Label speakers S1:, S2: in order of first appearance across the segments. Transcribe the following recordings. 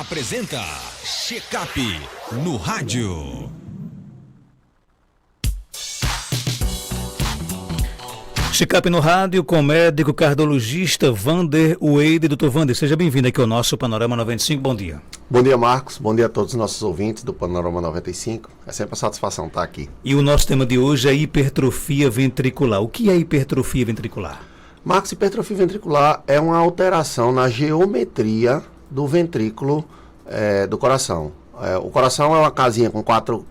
S1: apresenta Check-up no rádio.
S2: Check-up no rádio com o médico cardiologista Vander Wade. Doutor Vander, seja bem-vindo aqui ao nosso Panorama 95. Bom dia.
S3: Bom dia, Marcos. Bom dia a todos os nossos ouvintes do Panorama 95. É sempre uma satisfação estar aqui.
S2: E o nosso tema de hoje é hipertrofia ventricular. O que é hipertrofia ventricular?
S3: Marcos, hipertrofia ventricular é uma alteração na geometria do ventrículo do coração. O coração é uma casinha com quatro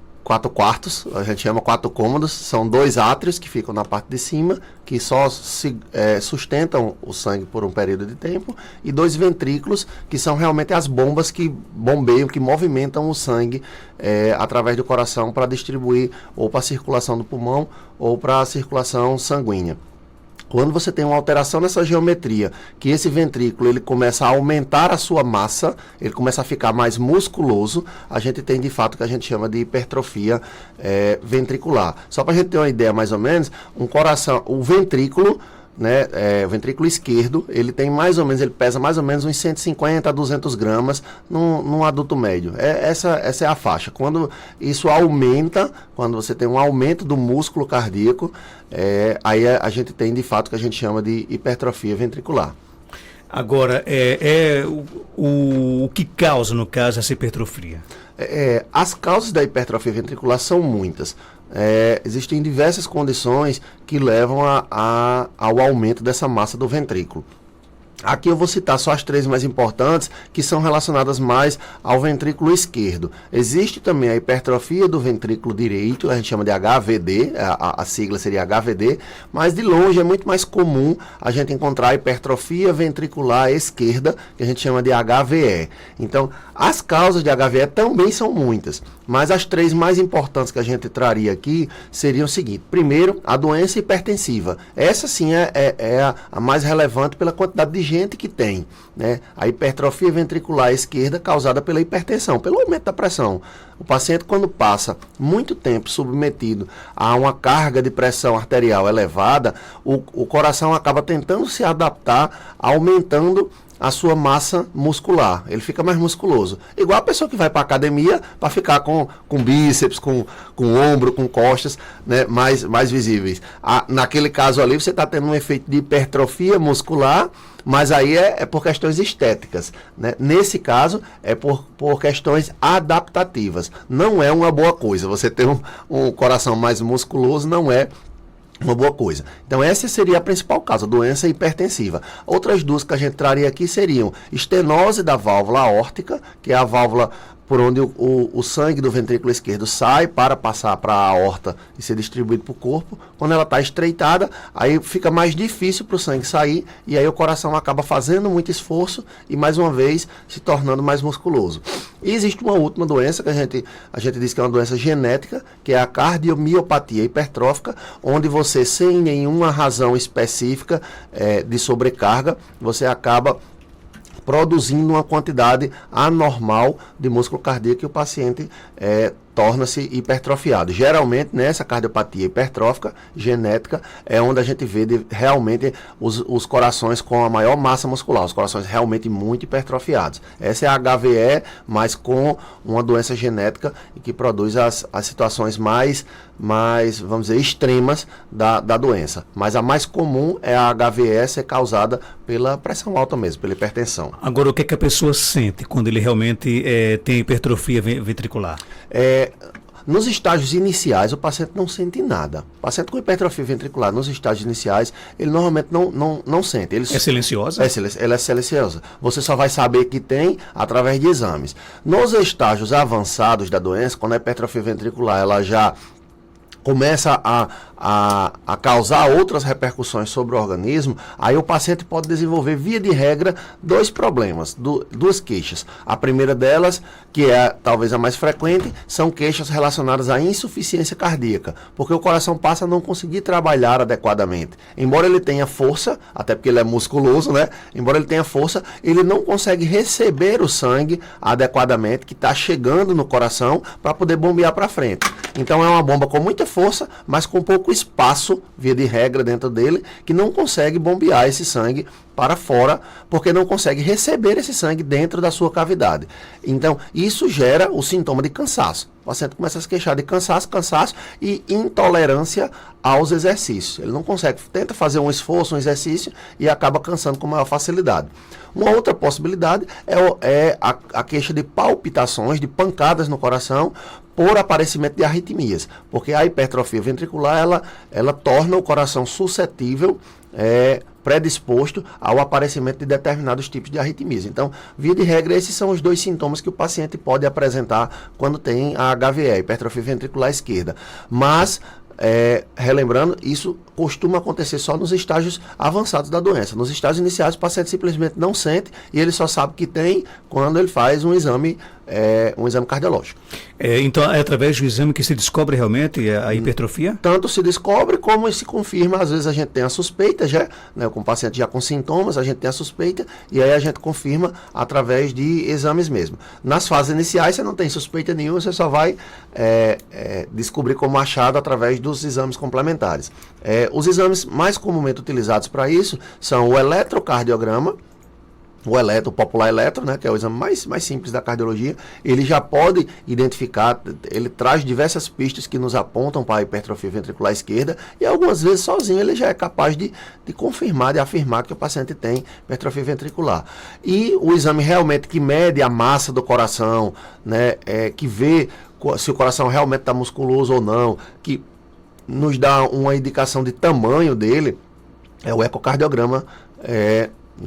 S3: quartos, a gente chama 4 cômodos, são 2 átrios que ficam na parte de cima, que só sustentam o sangue por um período de tempo, e 2 ventrículos, que são realmente as bombas que bombeiam, que movimentam o sangue através do coração para distribuir ou para a circulação do pulmão ou para a circulação sanguínea. Quando você tem uma alteração nessa geometria, que esse ventrículo ele começa a aumentar a sua massa, ele começa a ficar mais musculoso, a gente tem de fato o que a gente chama de hipertrofia ventricular. Só para a gente ter uma ideia mais ou menos, um coração, o ventrículo, o ventrículo esquerdo, ele pesa mais ou menos uns 150 a 200 gramas num adulto médio. Essa é a faixa. Quando isso aumenta, quando você tem um aumento do músculo cardíaco, aí a gente tem de fato o que a gente chama de hipertrofia ventricular. Agora,
S2: o que causa, no caso, essa hipertrofia?
S3: As causas da hipertrofia ventricular são muitas. Existem diversas condições que levam ao aumento dessa massa do ventrículo. Aqui eu vou citar só as 3 mais importantes, que são relacionadas mais ao ventrículo esquerdo. Existe também a hipertrofia do ventrículo direito, a gente chama de HVD, a sigla seria HVD, mas de longe é muito mais comum a gente encontrar a hipertrofia ventricular esquerda, que a gente chama de HVE. Então, as causas de HVE também são muitas, mas as 3 mais importantes que a gente traria aqui seriam o seguinte: primeiro, a doença hipertensiva. Essa sim é a mais relevante pela quantidade de gente que tem, a hipertrofia ventricular esquerda causada pela hipertensão, pelo aumento da pressão. O paciente, quando passa muito tempo submetido a uma carga de pressão arterial elevada, o coração acaba tentando se adaptar, aumentando a sua massa muscular, ele fica mais musculoso. Igual a pessoa que vai para a academia para ficar com bíceps, com ombro, com costas, mais visíveis. Naquele caso ali, você está tendo um efeito de hipertrofia muscular, mas aí é por questões estéticas. Nesse caso, é por questões adaptativas. Não é uma boa coisa. Você ter um coração mais musculoso não é uma boa coisa. Então essa seria a principal causa, doença hipertensiva. Outras 2 que a gente traria aqui seriam estenose da válvula aórtica, que é a válvula por onde o sangue do ventrículo esquerdo sai para passar para a aorta e ser distribuído para o corpo. Quando ela está estreitada, aí fica mais difícil para o sangue sair, e aí o coração acaba fazendo muito esforço e, mais uma vez, se tornando mais musculoso. E existe uma última doença que a gente diz que é uma doença genética, que é a cardiomiopatia hipertrófica, onde você, sem nenhuma razão específica de sobrecarga, você acaba produzindo uma quantidade anormal de músculo cardíaco e o paciente torna-se hipertrofiado. Geralmente, nessa cardiopatia hipertrófica genética, é onde a gente vê realmente os corações com a maior massa muscular, os corações realmente muito hipertrofiados. Essa é a HVE, mas com uma doença genética e que produz as situações mais, vamos dizer, extremas da doença. Mas a mais comum é a HVE ser causada pela pressão alta mesmo, pela hipertensão.
S2: Agora, o que é que a pessoa sente quando ele realmente tem hipertrofia ventricular?
S3: Nos estágios iniciais, o paciente não sente nada. O paciente com hipertrofia ventricular, nos estágios iniciais, ele normalmente não sente.
S2: É silenciosa?
S3: Ela é silenciosa. Você só vai saber que tem através de exames. Nos estágios avançados da doença, quando a hipertrofia ventricular ela já começa a causar outras repercussões sobre o organismo, aí o paciente pode desenvolver, via de regra, 2 problemas, 2 queixas. A primeira delas, que é talvez a mais frequente, são queixas relacionadas à insuficiência cardíaca, porque o coração passa a não conseguir trabalhar adequadamente. Embora ele tenha força, até porque ele é musculoso, embora ele tenha força, ele não consegue receber o sangue adequadamente que está chegando no coração para poder bombear para frente. Então é uma bomba com muita força, mas com pouco espaço, via de regra, dentro dele, que não consegue bombear esse sangue para fora, porque não consegue receber esse sangue dentro da sua cavidade. Então, isso gera o sintoma de cansaço. O paciente começa a se queixar de cansaço e intolerância aos exercícios. Ele não consegue, tenta fazer um esforço, um exercício e acaba cansando com maior facilidade. Uma outra possibilidade é a queixa de palpitações, de pancadas no coração, por aparecimento de arritmias, porque a hipertrofia ventricular ela torna o coração suscetível, predisposto ao aparecimento de determinados tipos de arritmias. Então, via de regra, esses são os 2 sintomas que o paciente pode apresentar quando tem a HVE, hipertrofia ventricular esquerda. Mas, relembrando, isso costuma acontecer só nos estágios avançados da doença. Nos estágios iniciais, o paciente simplesmente não sente e ele só sabe que tem quando ele faz um exame cardiológico.
S2: Então, é através do exame que se descobre realmente a hipertrofia?
S3: Tanto se descobre como se confirma. Às vezes a gente tem a suspeita já, né, com o paciente já com sintomas, a gente tem a suspeita e aí a gente confirma através de exames mesmo. Nas fases iniciais você não tem suspeita nenhuma, você só vai descobrir como achado através dos exames complementares. Os exames mais comumente utilizados para isso são o eletrocardiograma, o popular eletro, né, que é o exame mais simples da cardiologia. Ele já pode identificar, ele traz diversas pistas que nos apontam para a hipertrofia ventricular esquerda e algumas vezes sozinho ele já é capaz de confirmar, de afirmar que o paciente tem hipertrofia ventricular. E o exame realmente que mede a massa do coração, né, que vê se o coração realmente está musculoso ou não, que nos dá uma indicação de tamanho dele, é o ecocardiograma,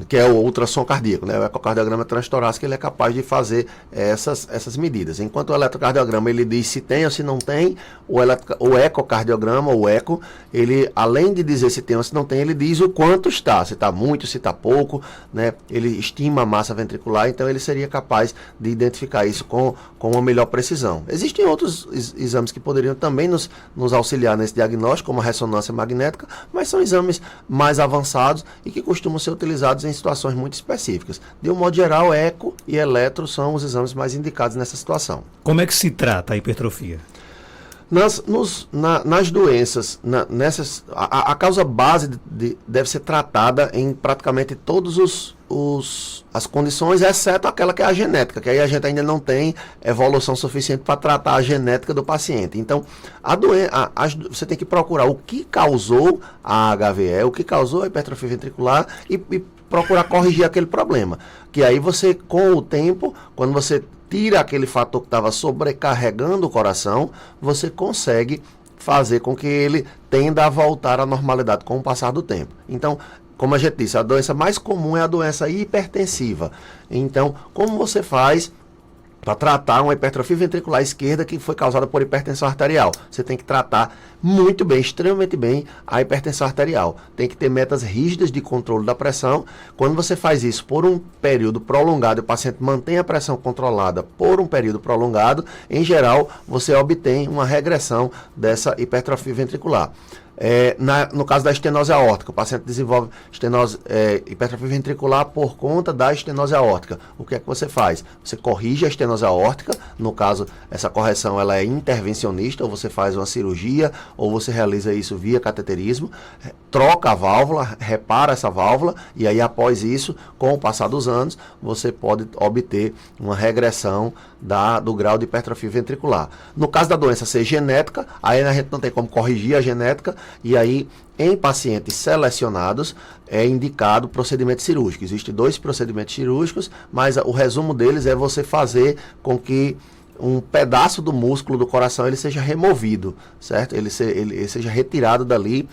S3: que é o ultrassom cardíaco, né? O ecocardiograma transtorácico, ele é capaz de fazer essas medidas. Enquanto o eletrocardiograma, ele diz se tem ou se não tem, o ecocardiograma, o eco, ele, além de dizer se tem ou se não tem, ele diz o quanto está, se está muito, se está pouco, né? Ele estima a massa ventricular, então ele seria capaz de identificar isso com uma melhor precisão. Existem outros exames que poderiam também nos auxiliar nesse diagnóstico, como a ressonância magnética, mas são exames mais avançados e que costumam ser utilizados em situações muito específicas. De um modo geral, eco e eletro são os exames mais indicados nessa situação.
S2: Como é que se trata a hipertrofia?
S3: Nas doenças, a causa base deve ser tratada em praticamente todos as condições, exceto aquela que é a genética, que aí a gente ainda não tem evolução suficiente para tratar a genética do paciente. Então, você tem que procurar o que causou a HVE, o que causou a hipertrofia ventricular e procurar corrigir aquele problema. Que aí você, com o tempo, quando você tira aquele fator que estava sobrecarregando o coração, você consegue fazer com que ele tenda a voltar à normalidade com o passar do tempo. Então, como a gente disse, a doença mais comum é a doença hipertensiva. Então, como você faz para tratar uma hipertrofia ventricular esquerda que foi causada por hipertensão arterial? Você tem que tratar muito bem, extremamente bem, a hipertensão arterial. Tem que ter metas rígidas de controle da pressão. Quando você faz isso por um período prolongado, o paciente mantém a pressão controlada por um período prolongado, em geral, você obtém uma regressão dessa hipertrofia ventricular. No caso da estenose aórtica, o paciente desenvolve hipertrofia ventricular por conta da estenose aórtica. O que é que você faz? Você corrige a estenose aórtica, no caso, essa correção ela é intervencionista, ou você faz uma cirurgia, ou você realiza isso via cateterismo, troca a válvula, repara essa válvula, e aí após isso, com o passar dos anos, você pode obter uma regressão do grau de hipertrofia ventricular. No caso da doença ser genética, aí a gente não tem como corrigir a genética, e aí em pacientes selecionados é indicado procedimento cirúrgico. Existem 2 procedimentos cirúrgicos, mas o resumo deles é você fazer com que um pedaço do músculo do coração ele seja removido, certo? Ele seja retirado dali.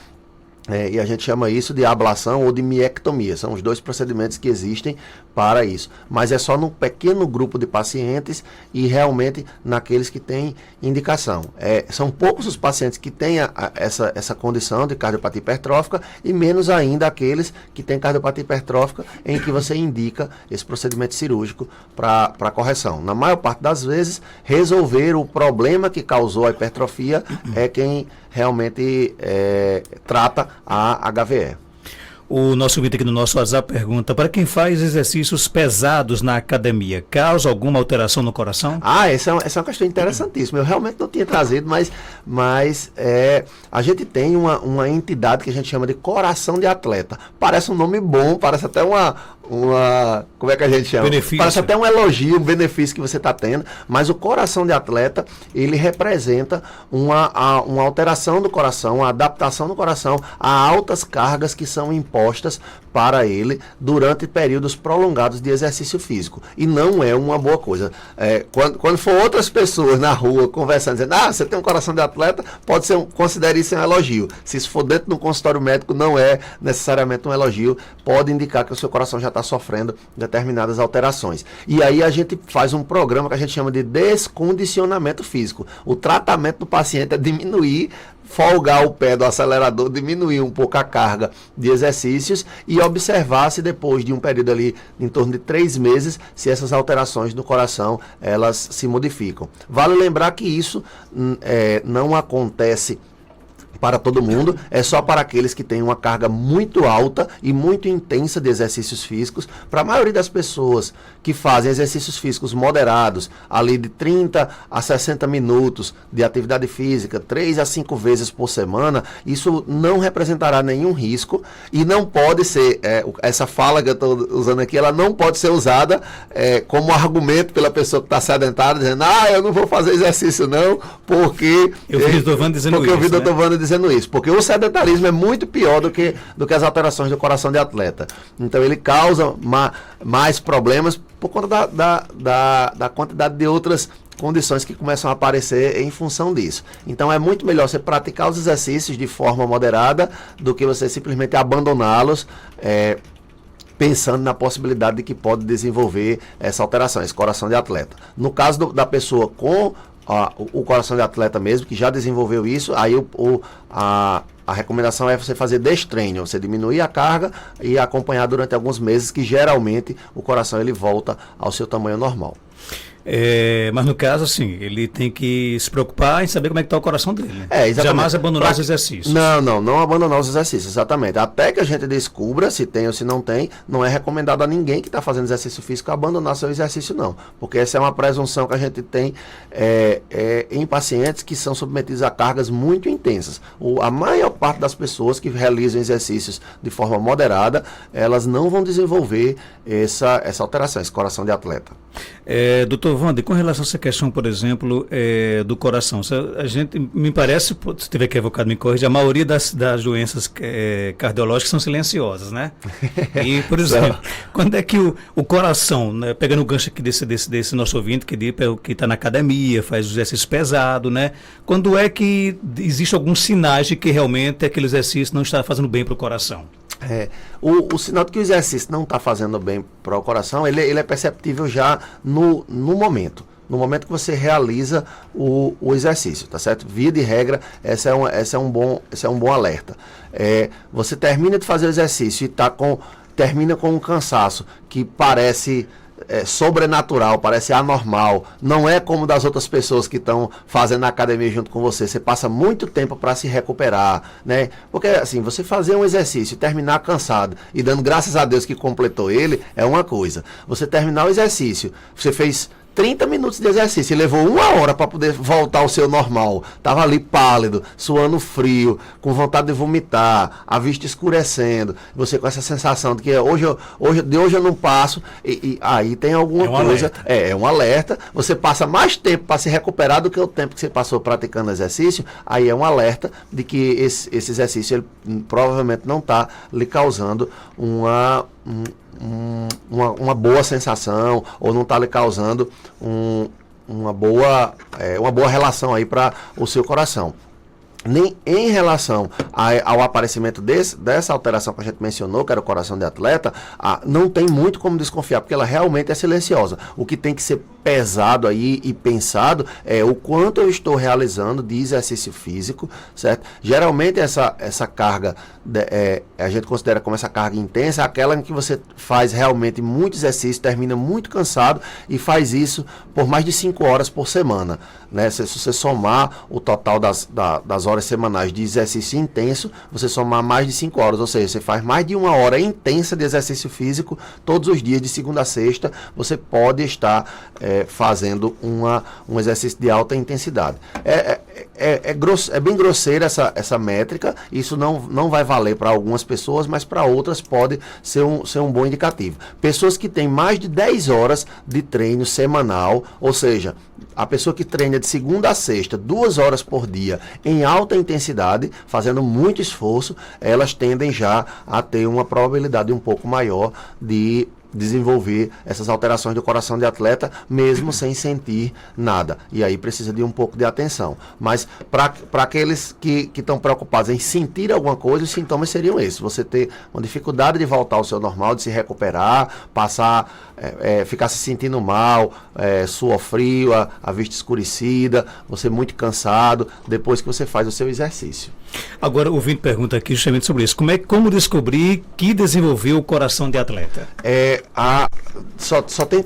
S3: E a gente chama isso de ablação ou de miectomia. São os 2 procedimentos que existem para isso. Mas é só num pequeno grupo de pacientes e realmente naqueles que têm indicação. São poucos os pacientes que têm essa condição de cardiopatia hipertrófica e menos ainda aqueles que têm cardiopatia hipertrófica em que você indica esse procedimento cirúrgico para correção. Na maior parte das vezes, resolver o problema que causou a hipertrofia é quem realmente trata a HVE.
S2: O nosso vídeo aqui no nosso WhatsApp pergunta, para quem faz exercícios pesados na academia, causa alguma alteração no coração?
S3: Essa é uma questão interessantíssima. Eu realmente não tinha trazido, mas a gente tem uma entidade que a gente chama de coração de atleta. Parece um nome bom, parece até como é que a gente chama?
S2: Benefício.
S3: Parece até um elogio, um benefício que você está tendo, mas o coração de atleta, ele representa uma alteração do coração, uma adaptação do coração a altas cargas que são impostas para ele durante períodos prolongados de exercício físico. E não é uma boa coisa. Quando for outras pessoas na rua conversando, dizendo, você tem um coração de atleta, considere isso um elogio. Se isso for dentro de um consultório médico, não é necessariamente um elogio, pode indicar que o seu coração já está sofrendo determinadas alterações. E aí a gente faz um programa que a gente chama de descondicionamento físico. O tratamento do paciente é diminuir, folgar o pé do acelerador, diminuir um pouco a carga de exercícios e observar se depois de um período ali em torno de 3 meses, se essas alterações no coração, elas se modificam. Vale lembrar que isso não acontece para todo mundo, é só para aqueles que têm uma carga muito alta e muito intensa de exercícios físicos. Para a maioria das pessoas que fazem exercícios físicos moderados, ali de 30 a 60 minutos de atividade física, 3 a 5 vezes por semana, isso não representará nenhum risco e não pode ser, essa fala que eu estou usando aqui, ela não pode ser usada como argumento pela pessoa que está sedentária, dizendo, eu não vou fazer exercício não, porque
S2: eu vi o Dr. Wander dizendo isso,
S3: porque o sedentarismo é muito pior do que as alterações do coração de atleta. Então ele causa mais problemas por conta da quantidade de outras condições que começam a aparecer em função disso. Então é muito melhor você praticar os exercícios de forma moderada do que você simplesmente abandoná-los pensando na possibilidade de que pode desenvolver essa alteração, esse coração de atleta. No caso da pessoa com o coração de atleta mesmo, que já desenvolveu isso, aí a recomendação é você fazer destreino, você diminuir a carga e acompanhar durante alguns meses, que geralmente o coração ele volta ao seu tamanho normal.
S2: Mas no caso, assim, ele tem que se preocupar em saber como é que está o coração dele.
S3: Exatamente.
S2: Jamais abandonar os exercícios.
S3: Não abandonar os exercícios, exatamente. Até que a gente descubra se tem ou se não tem, não é recomendado a ninguém que está fazendo exercício físico abandonar seu exercício, não. Porque essa é uma presunção que a gente tem em pacientes que são submetidos a cargas muito intensas. A maior parte das pessoas que realizam exercícios de forma moderada, elas não vão desenvolver essa alteração, esse coração de atleta.
S2: Doutor Wander, com relação a essa questão, por exemplo, do coração, a gente, me parece, se estiver equivocado, me corrija, a maioria das doenças cardiológicas são silenciosas, né? E, por exemplo, quando é que o coração, né, pegando o gancho aqui desse nosso ouvinte, que está na academia, faz exercício pesado, né? Quando é que existe alguns sinais de que realmente aquele exercício não está fazendo bem para o coração?
S3: O sinal de que o exercício não está fazendo bem para o coração, ele é perceptível já no momento. No momento que você realiza o exercício, tá certo? Via de regra, esse é um bom alerta. Você termina de fazer o exercício e termina com um cansaço que parece sobrenatural, parece anormal, não é como das outras pessoas que estão fazendo a academia junto com você. Você passa muito tempo para se recuperar, né? Porque assim, você fazer um exercício e terminar cansado e dando graças a Deus que completou ele, é uma coisa. Você terminar o exercício, você fez 30 minutos de exercício e levou 1 hora para poder voltar ao seu normal. Estava ali pálido, suando frio, com vontade de vomitar, a vista escurecendo, você com essa sensação de que hoje eu não passo, e aí tem alguma coisa. É um alerta. Você passa mais tempo para se recuperar do que o tempo que você passou praticando exercício, aí é um alerta de que esse exercício ele provavelmente não está lhe causando uma boa sensação, ou não está lhe causando uma boa relação aí para o seu coração. Nem em relação ao aparecimento dessa alteração que a gente mencionou, que era o coração de atleta, não tem muito como desconfiar, porque ela realmente é silenciosa. O que tem que ser pesado aí e pensado é o quanto eu estou realizando de exercício físico, certo? Geralmente essa carga, a gente considera como essa carga intensa, aquela em que você faz realmente muito exercício, termina muito cansado e faz isso por mais de 5 horas por semana, né? Se você somar o total das horas horas semanais de exercício intenso, você somar mais de 5 horas, ou seja, você faz mais de 1 hora intensa de exercício físico todos os dias, de segunda a sexta, você pode estar fazendo um exercício de alta intensidade. É bem grosseira essa métrica, isso não vai valer para algumas pessoas, mas para outras pode ser um bom indicativo. Pessoas que têm mais de 10 horas de treino semanal, ou seja, a pessoa que treina de segunda a sexta, 2 horas por dia, em alta intensidade, fazendo muito esforço, elas tendem já a ter uma probabilidade um pouco maior de desenvolver essas alterações do coração de atleta, mesmo sem sentir nada. E aí precisa de um pouco de atenção. Mas para aqueles que estão preocupados em sentir alguma coisa, os sintomas seriam esses. Você ter uma dificuldade de voltar ao seu normal, de se recuperar, ficar se sentindo mal, suor frio, a vista escurecida, você muito cansado, depois que você faz o seu exercício.
S2: Agora, o ouvinte pergunta aqui justamente sobre isso. Como descobrir que desenvolveu o coração de atleta?
S3: Só tem...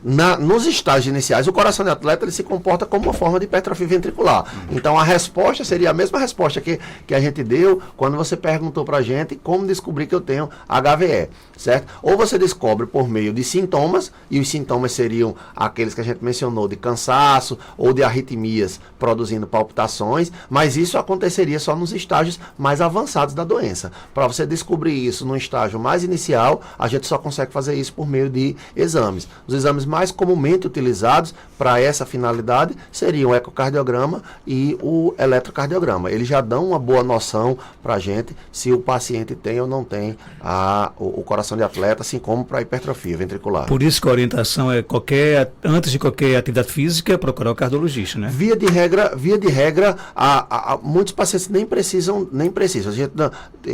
S3: nos estágios iniciais, o coração de atleta ele se comporta como uma forma de hipertrofia ventricular. Então, a resposta seria a mesma resposta que a gente deu quando você perguntou pra gente como descobrir que eu tenho HVE, certo? Ou você descobre por meio de sintomas, e os sintomas seriam aqueles que a gente mencionou, de cansaço ou de arritmias produzindo palpitações, mas isso aconteceria só nos estágios mais avançados da doença. Para você descobrir isso no estágio mais inicial, a gente só consegue fazer isso por meio de exames. Os exames mais comumente utilizados para essa finalidade seriam o ecocardiograma e o eletrocardiograma. Eles já dão uma boa noção para a gente se o paciente tem ou não tem o coração de atleta, assim como para a hipertrofia ventricular.
S2: Por isso que a orientação é antes de qualquer atividade física, procurar o cardiologista, né?
S3: Via de regra, muitos pacientes nem precisam.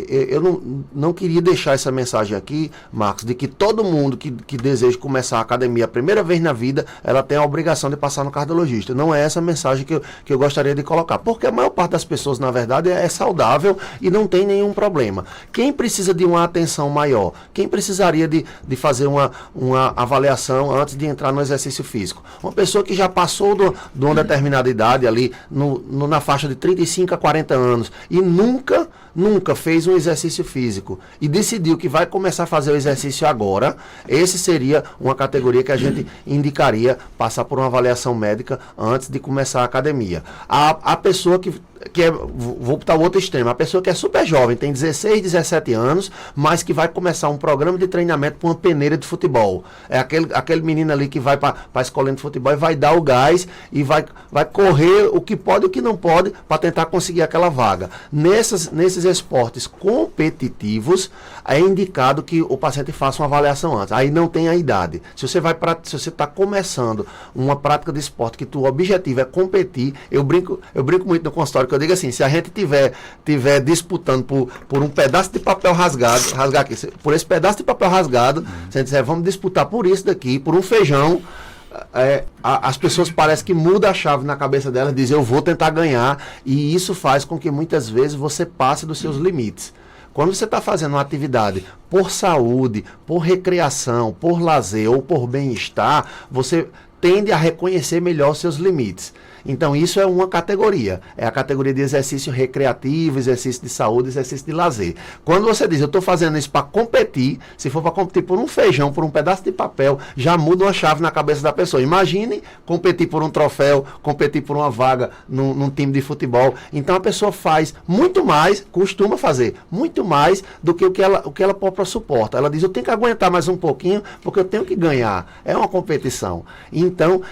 S3: Eu não queria deixar essa mensagem aqui, Marcos, de que todo mundo que deseja começar a academia a primeira vez na vida, ela tem a obrigação de passar no cardiologista. Não é essa a mensagem que eu gostaria de colocar, porque a maior parte das pessoas, na verdade, é saudável e não tem nenhum problema. Quem precisa de uma atenção maior? Quem precisaria de fazer uma avaliação antes de entrar no exercício físico? Uma pessoa que já passou de uma determinada idade, ali na faixa de 35 a 40 anos, e nunca fez um exercício físico e decidiu que vai começar a fazer o exercício agora, esse seria uma categoria que a gente indicaria passar por uma avaliação médica antes de começar a academia. A pessoa vou botar o outro extremo, a pessoa que é super jovem, tem 16, 17 anos, mas que vai começar um programa de treinamento para uma peneira de futebol. É aquele menino ali que vai para a escolinha de futebol e vai dar o gás e vai correr o que pode e o que não pode para tentar conseguir aquela vaga. Nesses esportes competitivos, é indicado que o paciente faça uma avaliação antes. Aí não tem a idade. Se você está começando uma prática de esporte que o objetivo é competir, eu brinco muito no consultório que eu digo assim, se a gente tiver disputando por um pedaço de papel rasgar aqui, por esse pedaço de papel rasgado, se a gente disser, vamos disputar por isso daqui, por um feijão, as pessoas parecem que muda a chave na cabeça delas, dizem, eu vou tentar ganhar, e isso faz com que muitas vezes você passe dos seus limites. Quando você está fazendo uma atividade por saúde, por recreação, por lazer ou por bem-estar, você tende a reconhecer melhor os seus limites. Então isso é uma categoria, é a categoria de exercício recreativo, exercício de saúde, exercício de lazer. Quando você diz, eu estou fazendo isso para competir, se for para competir por um feijão, por um pedaço de papel, já muda uma chave na cabeça da pessoa. Imagine competir por um troféu, competir por uma vaga num time de futebol. Então a pessoa faz muito mais, costuma fazer muito mais do que o que ela própria suporta. Ela diz, eu tenho que aguentar mais um pouquinho, porque eu tenho que ganhar. É uma competição. Então,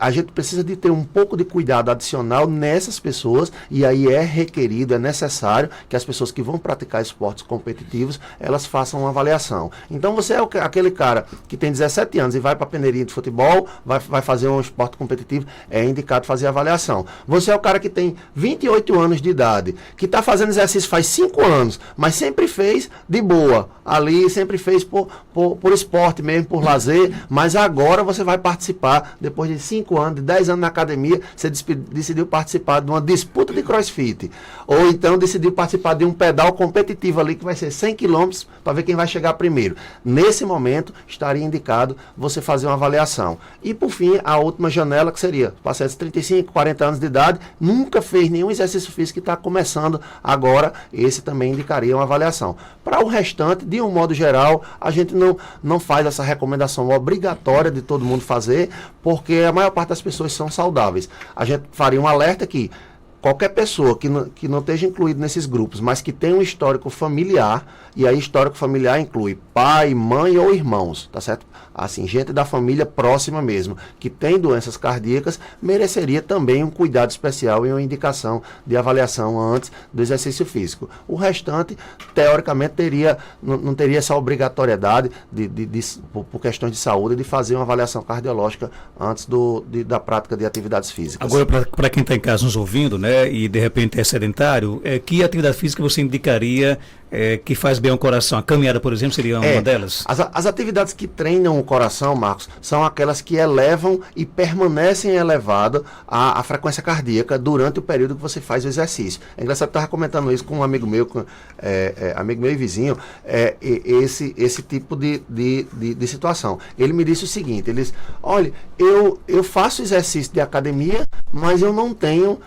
S3: a gente precisa de ter um pouco de cuidado adicional nessas pessoas, e aí é requerido, é necessário que as pessoas que vão praticar esportes competitivos, elas façam uma avaliação. Então você é aquele cara que tem 17 anos e vai para a peneirinha de futebol, vai fazer um esporte competitivo, é indicado fazer a avaliação. Você é o cara que tem 28 anos de idade, que está fazendo exercício faz 5 anos, mas sempre fez de boa, ali sempre fez por esporte mesmo, por lazer, mas agora você vai participar participar, depois de 5 anos, de 10 anos na academia, você decidiu participar de uma disputa de crossfit. Ou então decidiu participar de um pedal competitivo ali, que vai ser 100 quilômetros, para ver quem vai chegar primeiro. Nesse momento, estaria indicado você fazer uma avaliação. E, por fim, a última janela, que seria pacientes de 35, 40 anos de idade, nunca fez nenhum exercício físico, que está começando agora, esse também indicaria uma avaliação. Para o restante, de um modo geral, a gente não faz essa recomendação obrigatória de todo mundo fazer, porque a maior parte das pessoas são saudáveis. A gente faria um alerta aqui. Qualquer pessoa que não esteja incluído nesses grupos, mas que tenha um histórico familiar, e aí histórico familiar inclui pai, mãe ou irmãos, tá certo? Assim, gente da família próxima mesmo, que tem doenças cardíacas, mereceria também um cuidado especial e uma indicação de avaliação antes do exercício físico. O restante, teoricamente, não teria essa obrigatoriedade, por questões de saúde, de fazer uma avaliação cardiológica antes da prática de atividades físicas.
S2: Agora, para quem está em casa nos ouvindo, né, e de repente é sedentário, que atividade física você indicaria que faz bem ao coração? A caminhada, por exemplo, seria uma delas?
S3: As atividades que treinam o coração, Marcos, são aquelas que elevam e permanecem elevadas a frequência cardíaca durante o período que você faz o exercício. É engraçado, eu estava comentando isso com um amigo meu, amigo meu e vizinho, esse tipo de situação. Ele me disse o seguinte, ele disse, olha, eu faço exercício de academia, mas eu não tenho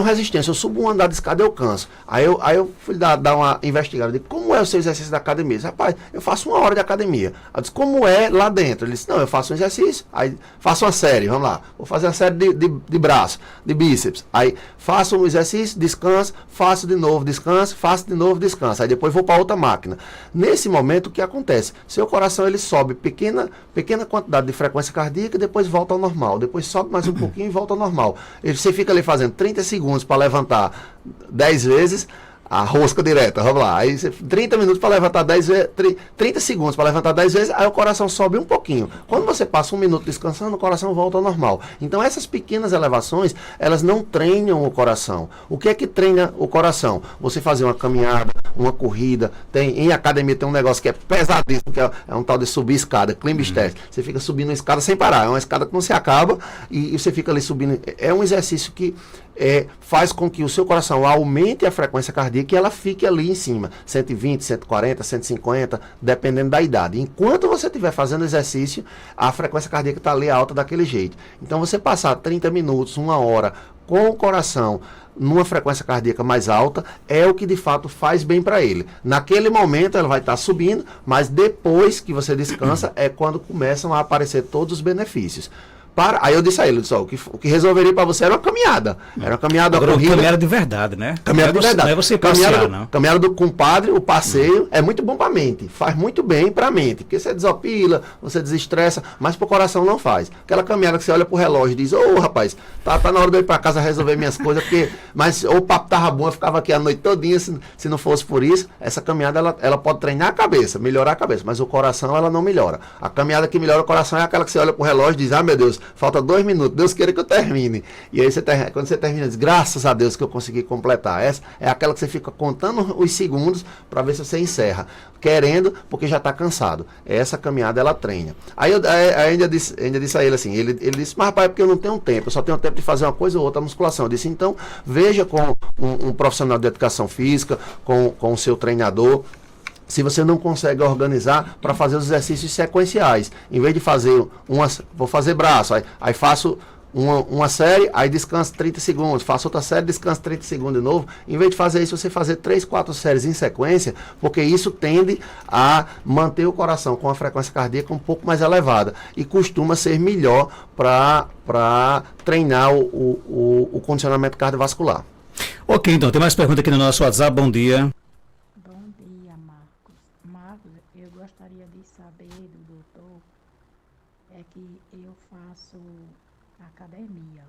S3: resistência, eu subo um andar de escada e eu canso. Aí eu fui dar uma investigada, de como é o seu exercício da academia. Ele disse, rapaz, eu faço 1 hora de academia. Eu disse, como é lá dentro? Ele disse, não, eu faço um exercício, aí faço uma série, vamos lá, vou fazer uma série de braço, de bíceps. Aí faço um exercício, descanso, faço de novo, descanso, faço de novo, descanso. Aí depois vou para outra máquina. Nesse momento, o que acontece? Seu coração, ele sobe pequena quantidade de frequência cardíaca e depois volta ao normal. Depois sobe mais um pouquinho e volta ao normal. Você fica ali fazendo 30 segundos para levantar 10 vezes a rosca direta, vamos lá. Aí 30 minutos para levantar 10 vezes, 30 segundos para levantar 10 vezes, aí o coração sobe um pouquinho. Quando você passa 1 minuto descansando, o coração volta ao normal. Então essas pequenas elevações, elas não treinam o coração. O que é que treina o coração? Você fazer uma caminhada, uma corrida, em academia tem um negócio que é pesadíssimo, que é um tal de subir escada, climb stairs. Você fica subindo uma escada sem parar, é uma escada que não se acaba e você fica ali subindo. É um exercício que faz com que o seu coração aumente a frequência cardíaca e ela fique ali em cima, 120, 140, 150, dependendo da idade. Enquanto você estiver fazendo exercício, a frequência cardíaca está ali alta daquele jeito. Então você passar 30 minutos, 1 hora com o coração numa frequência cardíaca mais alta, é o que de fato faz bem para ele. Naquele momento ela vai estar subindo, mas depois que você descansa é quando começam a aparecer todos os benefícios. Aí eu disse a ele, o que resolveria para você era uma caminhada. Era uma caminhada corrida.
S2: Caminhada de verdade, né?
S3: Caminhada de verdade.
S2: Não é você passear, não.
S3: Caminhada do compadre, o passeio, é muito bom para a mente. Faz muito bem para a mente. Porque você desopila, você desestressa, mas para o coração não faz. Aquela caminhada que você olha pro relógio e diz, rapaz, tá na hora de eu ir para casa resolver minhas coisas, mas o papo tava bom, eu ficava aqui a noite todinha, se não fosse por isso. Essa caminhada, ela pode treinar a cabeça, melhorar a cabeça, mas o coração, ela não melhora. A caminhada que melhora o coração é aquela que você olha pro relógio e diz, meu Deus, falta 2 minutos, Deus queira que eu termine. E aí quando você termina, diz, graças a Deus que eu consegui completar. Essa é aquela que você fica contando os segundos para ver se você encerra. Querendo, porque já está cansado. Essa caminhada, ela treina. Aí eu ainda disse a ele assim, ele disse, mas rapaz, é porque eu não tenho tempo, eu só tenho tempo de fazer uma coisa ou outra, musculação. Eu disse, então, veja com um profissional de educação física, com o seu treinador, se você não consegue organizar para fazer os exercícios sequenciais. Em vez de fazer vou fazer braço, aí faço uma série, aí descanso 30 segundos, faço outra série, descanso 30 segundos de novo. Em vez de fazer isso, você fazer 3, 4 séries em sequência, porque isso tende a manter o coração com a frequência cardíaca um pouco mais elevada e costuma ser melhor para treinar o condicionamento cardiovascular.
S2: Ok, então, tem mais pergunta aqui no nosso WhatsApp. Bom dia.
S4: Eu gostaria de saber do doutor, que eu faço academia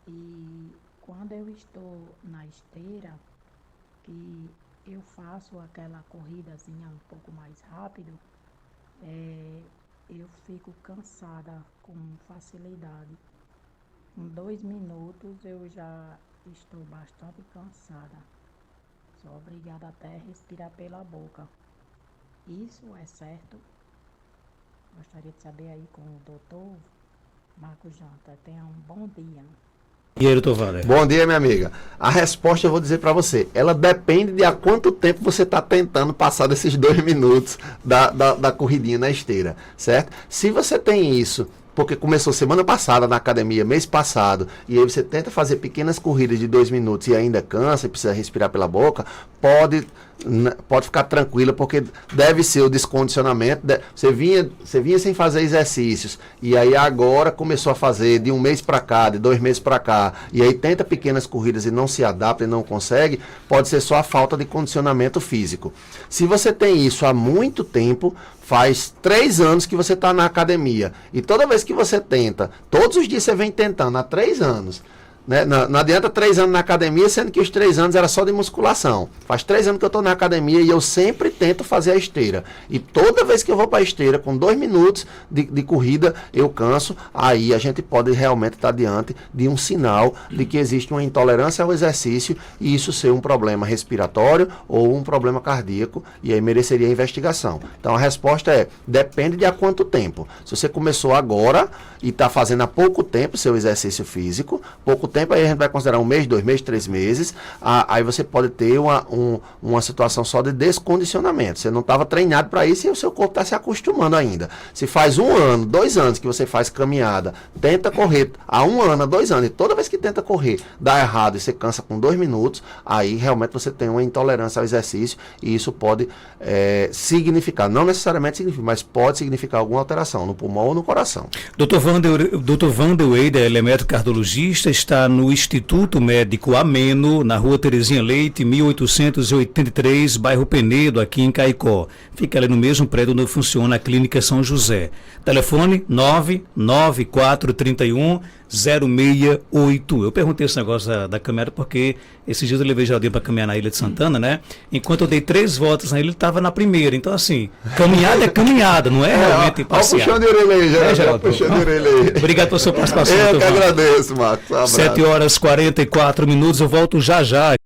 S4: e quando eu estou na esteira, que eu faço aquela corridazinha um pouco mais rápido, eu fico cansada com facilidade. Em 2 minutos eu já estou bastante cansada. Sou obrigada até a respirar pela boca. Isso é certo? Gostaria de saber aí com o doutor. Marcos Janta. Tenha um bom dia.
S2: E aí, doutor Wander?
S3: Bom dia, minha amiga. A resposta eu vou dizer para você. Ela depende de há quanto tempo você está tentando passar desses 2 minutos da corridinha na esteira, certo? Se você tem isso, porque começou semana passada na academia, mês passado, e aí você tenta fazer pequenas corridas de 2 minutos e ainda cansa e precisa respirar pela boca, pode ficar tranquila, porque deve ser o descondicionamento. Você vinha sem fazer exercícios, e aí agora começou a fazer de 1 mês para cá, de 2 meses para cá, e aí tenta pequenas corridas e não se adapta e não consegue, pode ser só a falta de condicionamento físico. Se você tem isso há muito tempo, faz 3 anos que você está na academia, e toda vez que você tenta, todos os dias você vem tentando, há 3 anos, né? Não adianta 3 anos na academia, sendo que os 3 anos era só de musculação. Faz 3 anos que eu estou na academia e eu sempre tento fazer a esteira. E toda vez que eu vou para a esteira, com 2 minutos de corrida, eu canso. Aí a gente pode realmente estar diante de um sinal de que existe uma intolerância ao exercício e isso ser um problema respiratório ou um problema cardíaco. E aí mereceria investigação. Então a resposta é, depende de há quanto tempo. Se você começou agora e está fazendo há pouco tempo seu exercício físico, pouco tempo, aí a gente vai considerar 1 mês, 2 meses, 3 meses, aí você pode ter uma situação só de descondicionamento. Você não estava treinado para isso e o seu corpo está se acostumando ainda. Se faz 1 ano, 2 anos que você faz caminhada, tenta correr há 1 ano, há 2 anos, e toda vez que tenta correr dá errado e você cansa com 2 minutos, aí realmente você tem uma intolerância ao exercício e isso pode significar, não necessariamente significa, mas pode significar alguma alteração no pulmão ou no coração.
S2: Dr. Wander Weider, ele é médico cardiologista, está no Instituto Médico Ameno, na Rua Terezinha Leite, 1883, bairro Penedo, aqui em Caicó. Fica ali no mesmo prédio onde funciona a Clínica São José. Telefone 99431 0681. Eu perguntei esse negócio da caminhada porque esses dias eu levei Jardim para caminhar na Ilha de Santana, né? Enquanto eu dei 3 voltas na ilha, ele estava na primeira. Então, assim, caminhada é caminhada, não é realmente passear.
S3: Puxão de orelha aí, Geraldo. Puxão de orelha aí.
S2: Obrigado pela sua participação.
S3: Eu que agradeço, Marcos. Um abraço.
S2: 7h44, eu volto já já.